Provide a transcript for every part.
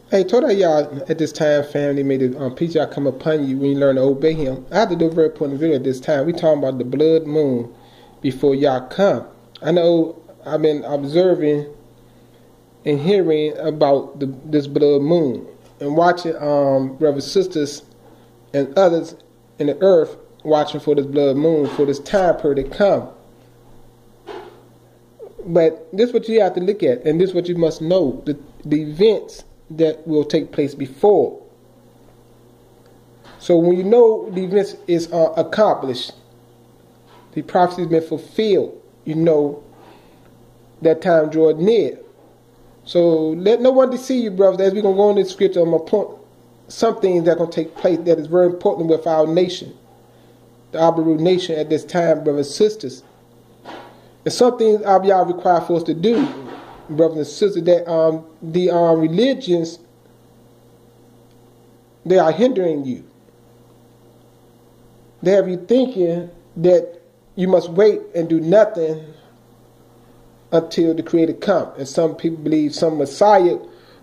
Hey, told y'all at this time, family, may the peace y'all come upon you when you learn to obey Him. I have to do a very important video at this time. We talking about the blood moon before y'all come. I know I've been observing and hearing about this blood moon and watching brothers, sisters, and others in the earth watching for this blood moon for this time period to come. But this is what you have to look at, and this is what you must know: the events that will take place before. So when you know the events is accomplished, the prophecy has been fulfilled, you know that time draw near. So let no one deceive you, brothers. As we're going to go into the scripture, I'm going to point some things that are going to take place that is very important with our nation, the Abaru nation at this time, brothers and sisters. And some things y'all require for us to do, brothers and sisters, that the religions, they are hindering you. They have you thinking that you must wait and do nothing until the Creator come. And some people believe some Messiah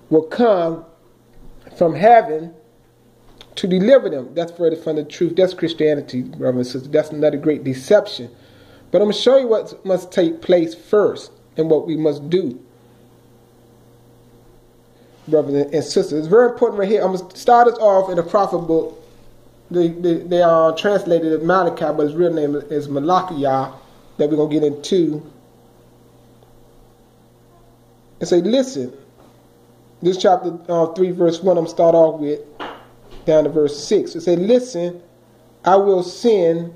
will come from heaven to deliver them. That's further from the truth. That's Christianity, brothers and sisters. That's another great deception. But I'm going to show you what must take place first and what we must do, brothers and sisters. It's very important right here. I'm going to start us off in the prophet book. They are translated as Malachi, but his real name is Malachiah, that we're going to get into. And say, listen, this chapter 3, verse 1, I'm going to start off with, down to verse 6. It says, listen, I will send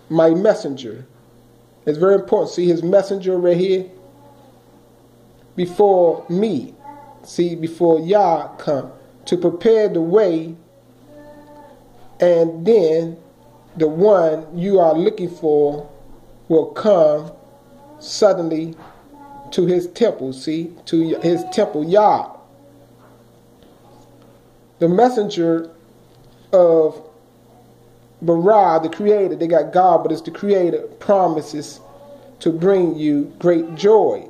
my messenger. It's very important. See his messenger right here? Before me. See, before Yah come. To prepare the way. And then the one you are looking for will come suddenly to his temple. See? To his temple, Yah. The messenger of Bara, the Creator, they got God, but it's the Creator, promises to bring you great joy.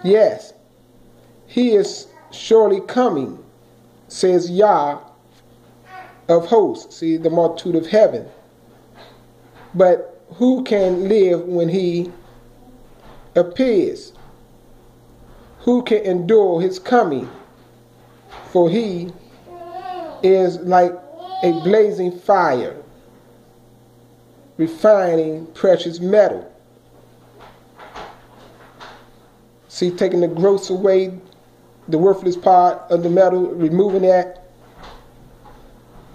Yes, He is surely coming, says Yah of hosts, see, the multitude of heaven. But who can live when He appears? Who can endure His coming? For He is like a blazing fire, refining precious metal. See, taking the gross away, the worthless part of the metal, removing that.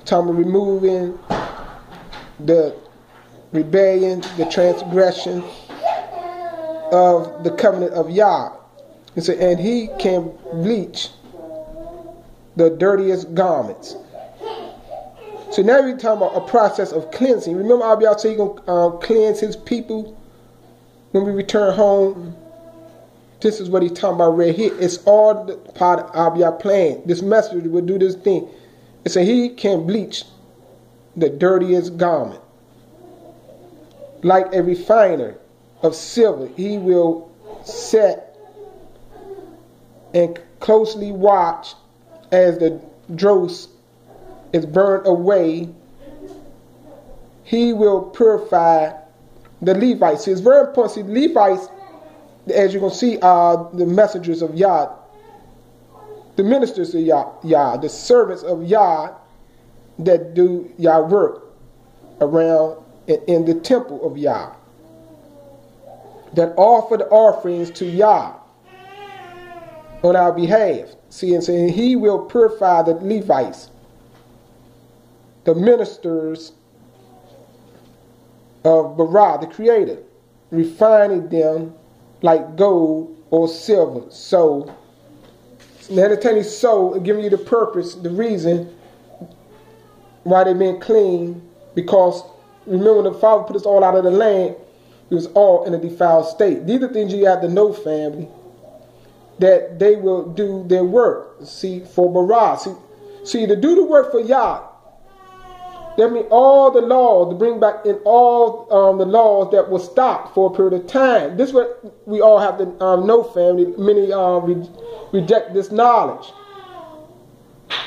Talking about removing the rebellion, the transgression of the covenant of Yah. And He can bleach the dirtiest garments. So now we're talking about a process of cleansing. Remember, Abiyah said He's going to cleanse His people when we return home. This is what He's talking about right here. It's all the part of Abiyah plan. This messenger will do this thing. It says He can bleach the dirtiest garment. Like a refiner of silver, He will set and closely watch as the dross is burned away. He will purify the Levites. See, it's very important. See, Levites, as you're going to see, are the messengers of Yah, the ministers of Yah, the servants of Yah that do Yah work around in the temple of Yah, that offer the offerings to Yah on our behalf. See, and saying He will purify the Levites, the ministers of Bara, the Creator, refining them like gold or silver. So, now to tell you so, giving you the purpose, the reason why they've been clean, because remember when the Father put us all out of the land, it was all in a defiled state. These are things you have to know, family, that they will do their work. See, for Bara. See, to do the work for Yah, that means all the laws, to bring back in all the laws that were stopped for a period of time. This is what we all have to know, family. Many reject this knowledge.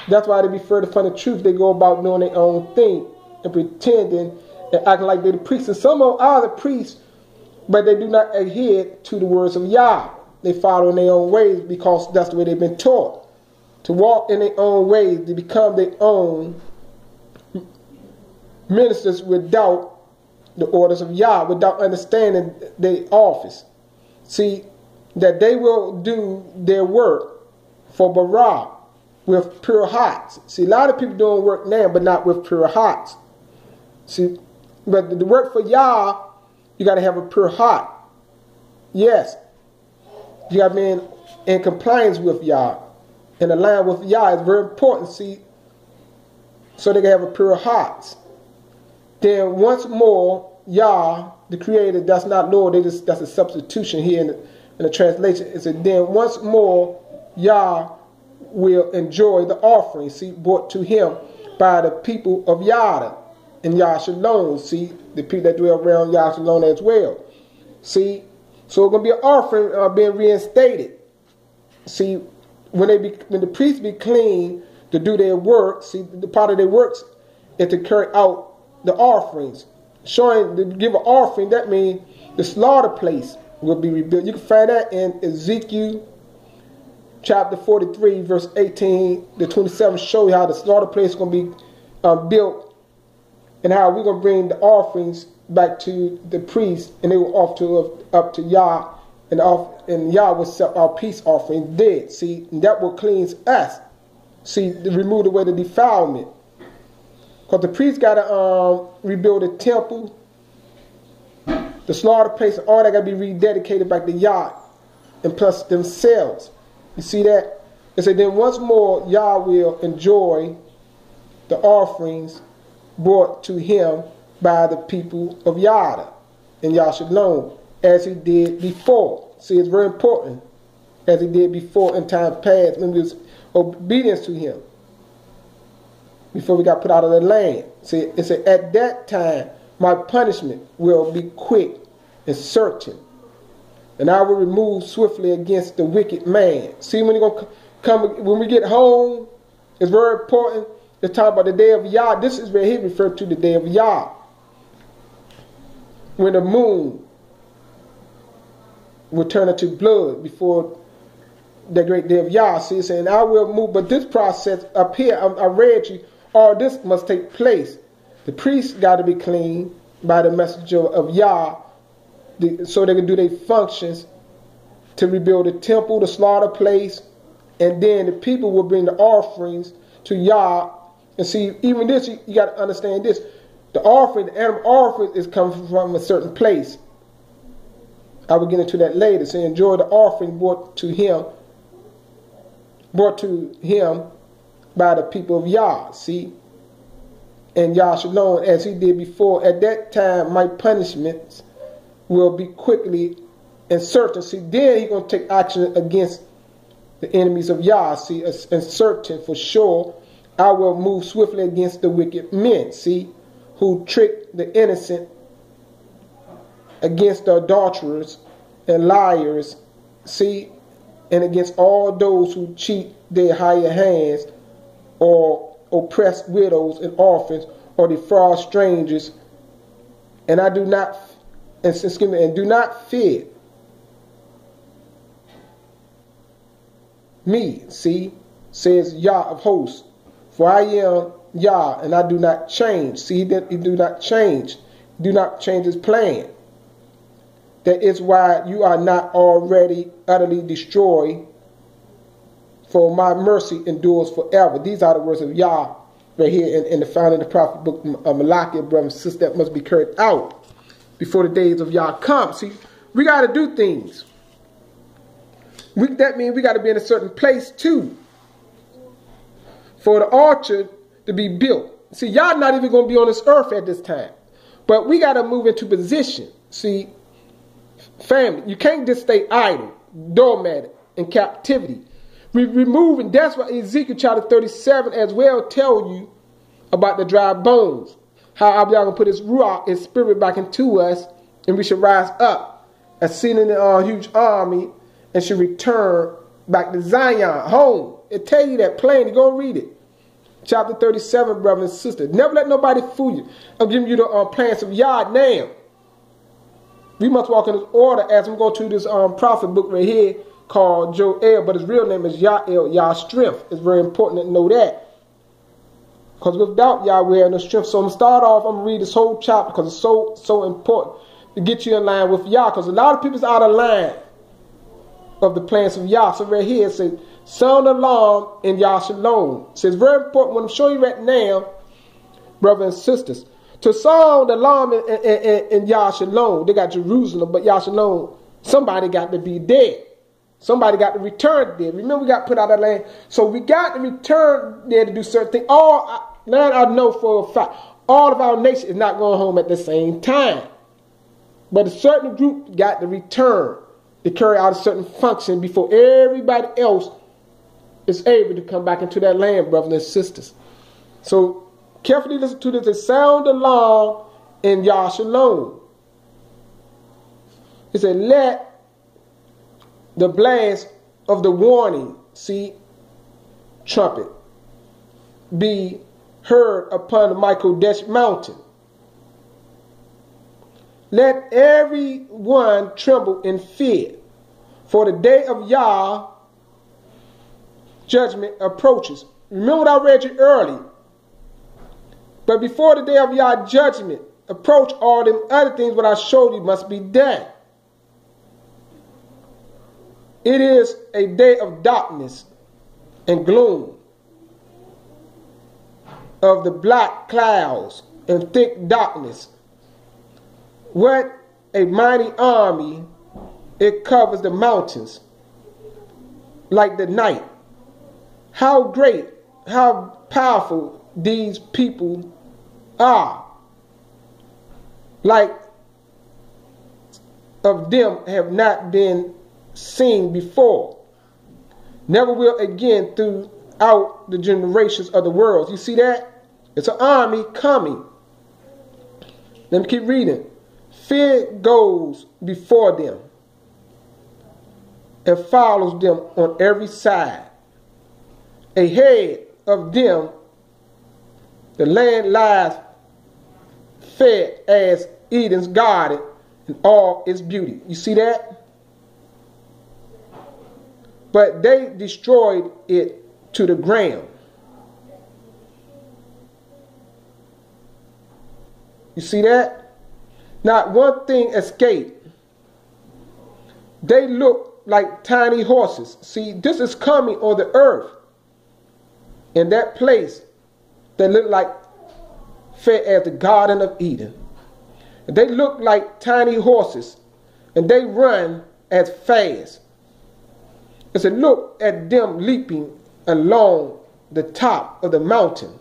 That's why they be further from the truth. They go about doing their own thing and pretending and acting like they're the priests. And some of them are the priests, but they do not adhere to the words of Yah. They follow in their own ways because that's the way they've been taught. To walk in their own ways, to become their own ministers without the orders of Yah, without understanding their office. See, that they will do their work for Bara with pure hearts. See, a lot of people doing work now, but not with pure hearts. See, but the work for Yah, you got to have a pure heart. Yes, you got to be in compliance with Yah, in line with Yah. It's very important. See, so they can have a pure heart. Then once more, Yah, the Creator, that's not Lord. That's a substitution here in the translation. It said, then once more, Yah will enjoy the offering, see, brought to him by the people of Yada and Yashalon. See, the people that dwell around Yashalon as well. See, so it's going to be an offering being reinstated. See, when the priests be clean to do their work, see, the part of their works is to carry out the offerings. Showing to give an offering, that means the slaughter place will be rebuilt. You can find that in Ezekiel chapter 43, verse 18 to 27, show you how the slaughter place is going to be built and how we're going to bring the offerings back to the priest, and they will offer up to Yah, and Yah will accept our peace offering dead. See, and that will cleanse us. See, to remove away the defilement. Because the priest got to rebuild the temple, the slaughter place, and all that got to be rededicated back to Yah, and plus themselves. You see that? It said, then once more Yah will enjoy the offerings brought to him by the people of Yada and Yashalon, as he did before. See, it's very important. As he did before in time past, when we was obedience to him, before we got put out of the land. See, it said, at that time my punishment will be quick and certain, and I will remove swiftly against the wicked man. See, when you're gonna come, when we get home, it's very important to talk about the day of Yah. This is where he referred to the day of Yah, when the moon will turn into blood before the great day of Yah. See, it's saying, I will move, but this process up here, I read you, all this must take place. The priests got to be clean by the messenger of Yah, so they can do their functions to rebuild the temple, the slaughter place, and then the people will bring the offerings to Yah. And see, even this, you got to understand this. The offering, the animal offering is coming from a certain place. I will get into that later. So enjoy the offering brought to him by the people of Yah. See? And Yashalon, as he did before, at that time my punishments will be quickly and certain. See, then he's going to take action against the enemies of Yah. See, and certain for sure, I will move swiftly against the wicked men. See, who trick the innocent, against the adulterers and liars. See, and against all those who cheat their higher hands, or oppress widows and orphans, or defraud strangers. And I do not, and do not fear me, see, says Yah of hosts, for I am Yah, and I do not change. See, that he do not change his plan. That is why you are not already utterly destroyed, for my mercy endures forever. These are the words of Yah right here in the founding of the prophet book of Malachi, brothers and sisters, that must be carried out before the days of Yah come. See, we got to do things. That means we got to be in a certain place too, for the altar to be built. See, Yah not even going to be on this earth at this time, but we got to move into position. See, family, you can't just stay idle, doormat in captivity. We remove, and that's why Ezekiel chapter 37 as well tell you about the dry bones. How Abba going to put his ruach, his spirit back into us, and we should rise up as seen in a huge army, and should return back to Zion, home. It tell you that plainly. Go read it. Chapter 37, brothers and sisters. Never let nobody fool you. I'm giving you the plans of Yah now. We must walk in this order as I'm going to this prophet book right here called Joel, but his real name is Yael, Yah's strength. It's very important to know that. Because without Yah, we have no strength. So I'm going to start off, I'm going to read this whole chapter because it's so important to get you in line with Yah. Because a lot of people's out of line of the plans of Yah. So right here it says, sound alarm in Yah Shalom. So it's very important when I'm showing you right now, brothers and sisters, to sound alarm in Yah Shalom. They got Jerusalem, but Yah Shalom, somebody got to be dead. Somebody got to return there. Remember, we got put out of land. So we got to return there to do certain things. Now I know for a fact, all of our nation is not going home at the same time. But a certain group got to return to carry out a certain function before everybody else is able to come back into that land, brothers and sisters. So carefully listen to this. The sound alarm in Yah Shalom. It said, let the blast of the warning, see, trumpet, be heard upon the Mikodesh mountain. Let everyone tremble in fear, for the day of Yah judgment approaches. Remember what I read you earlier. But before the day of Yah judgment approach, all them other things what I showed you must be done. It is a day of darkness and gloom, of the black clouds and thick darkness. What a mighty army, it covers the mountains like the night. How great, how powerful these people are. Like of them have not been seen before, never will again throughout the generations of the world. You see that? It's an army coming. Let me keep reading. Fear goes before them and follows them on every side. Ahead of them, the land lies fed as Eden's garden in all its beauty. You see that? But they destroyed it to the ground. You see that? Not one thing escaped. They look like tiny horses. See, this is coming on the earth. In that place that look like fair as the Garden of Eden. They look like tiny horses, and they run as fast. It's a look at them leaping along the top of the mountain.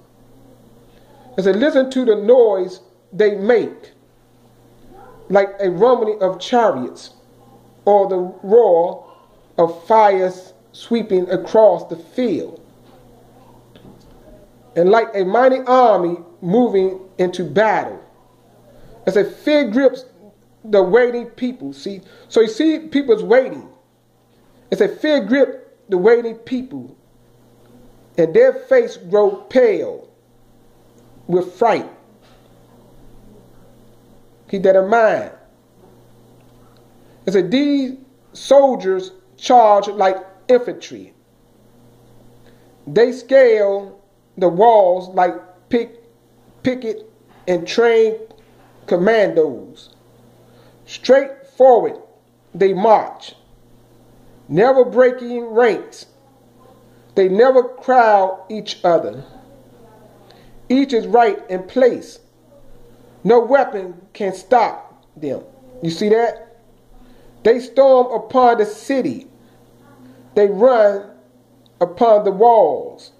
It's a listen to the noise they make, like a rumbling of chariots, or the roar of fires sweeping across the field. And like a mighty army moving into battle. As a fear grips the waiting people. See, so you see people's waiting. As a fear grip the waiting people, and their face grow pale with fright. Keep that in mind. It said these soldiers charge like infantry. They scale the walls like picket and trained commandos. Straight forward they march, never breaking ranks. They never crowd each other. Each is right in place. No weapon can stop them. You see that? They storm upon the city. They run upon the walls.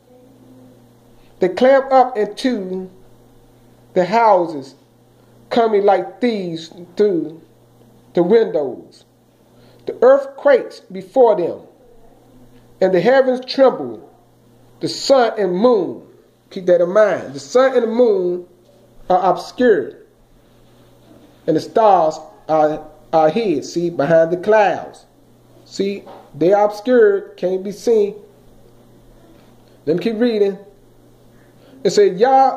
They clamp up into the houses, coming like thieves through the windows. The earth quakes before them, and the heavens tremble. The sun and moon, keep that in mind, the sun and the moon are obscured, and the stars are hid, see, behind the clouds. See, they are obscured, can't be seen. Let me keep reading. It said, y'all